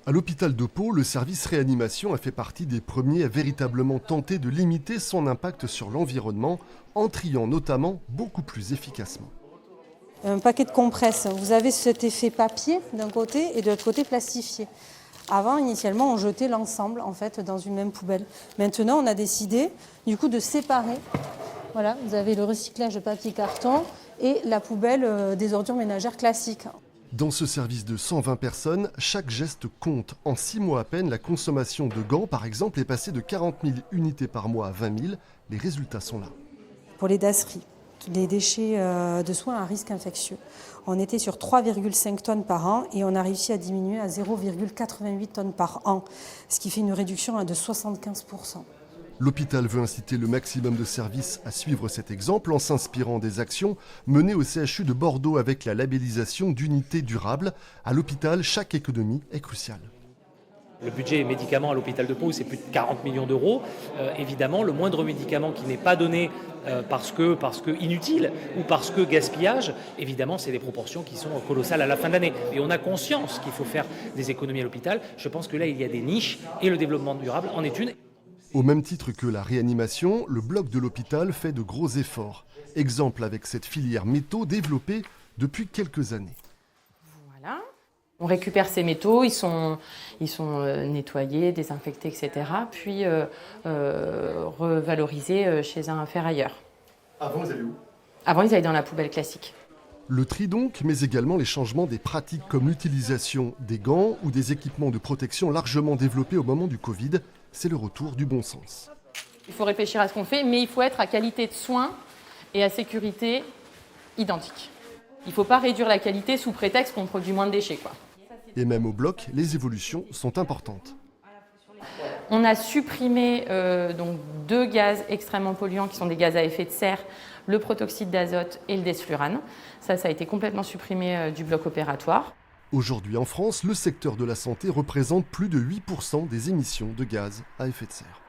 À l'hôpital de Pau, le service réanimation a fait partie des premiers à véritablement tenter de limiter son impact sur l'environnement, en triant notamment beaucoup plus efficacement. Un paquet de compresses, vous avez cet effet papier d'un côté et de l'autre côté plastifié. Avant, initialement, on jetait l'ensemble en fait dans une même poubelle. Maintenant, on a décidé du coup de séparer. Voilà, vous avez le recyclage de papier carton et la poubelle des ordures ménagères classiques. Dans ce service de 120 personnes, chaque geste compte. En 6 mois à peine, la consommation de gants, par exemple, est passée de 40 000 unités par mois à 20 000. Les résultats sont là. Pour les dasseries, les déchets de soins à risque infectieux, on était sur 3,5 tonnes par an et on a réussi à diminuer à 0,88 tonnes par an, ce qui fait une réduction de 75%. L'hôpital veut inciter le maximum de services à suivre cet exemple en s'inspirant des actions menées au CHU de Bordeaux avec la labellisation d'unités durables. À l'hôpital, chaque économie est cruciale. Le budget médicaments à l'hôpital de Pau, c'est plus de 40 millions d'euros. Évidemment, le moindre médicament qui n'est pas donné parce que inutile ou parce que gaspillage, évidemment, c'est des proportions qui sont colossales à la fin de l'année. Et on a conscience qu'il faut faire des économies à l'hôpital. Je pense que là, il y a des niches et le développement durable en est une. Au même titre que la réanimation, le bloc de l'hôpital fait de gros efforts. Exemple avec cette filière métaux développée depuis quelques années. Voilà. On récupère ces métaux, ils sont nettoyés, désinfectés, etc. Puis revalorisés chez un ferrailleur. Avant, ils allaient où? Avant, ils allaient dans la poubelle classique. Le tri donc, mais également les changements des pratiques comme l'utilisation des gants ou des équipements de protection largement développés au moment du Covid. C'est le retour du bon sens. Il faut réfléchir à ce qu'on fait, mais il faut être à qualité de soins et à sécurité identique. Il ne faut pas réduire la qualité sous prétexte qu'on produit moins de déchets, quoi. Et même au bloc, les évolutions sont importantes. On a supprimé donc 2 gaz extrêmement polluants qui sont des gaz à effet de serre, le protoxyde d'azote et le desflurane. Ça a été complètement supprimé du bloc opératoire. Aujourd'hui en France, le secteur de la santé représente plus de 8% des émissions de gaz à effet de serre.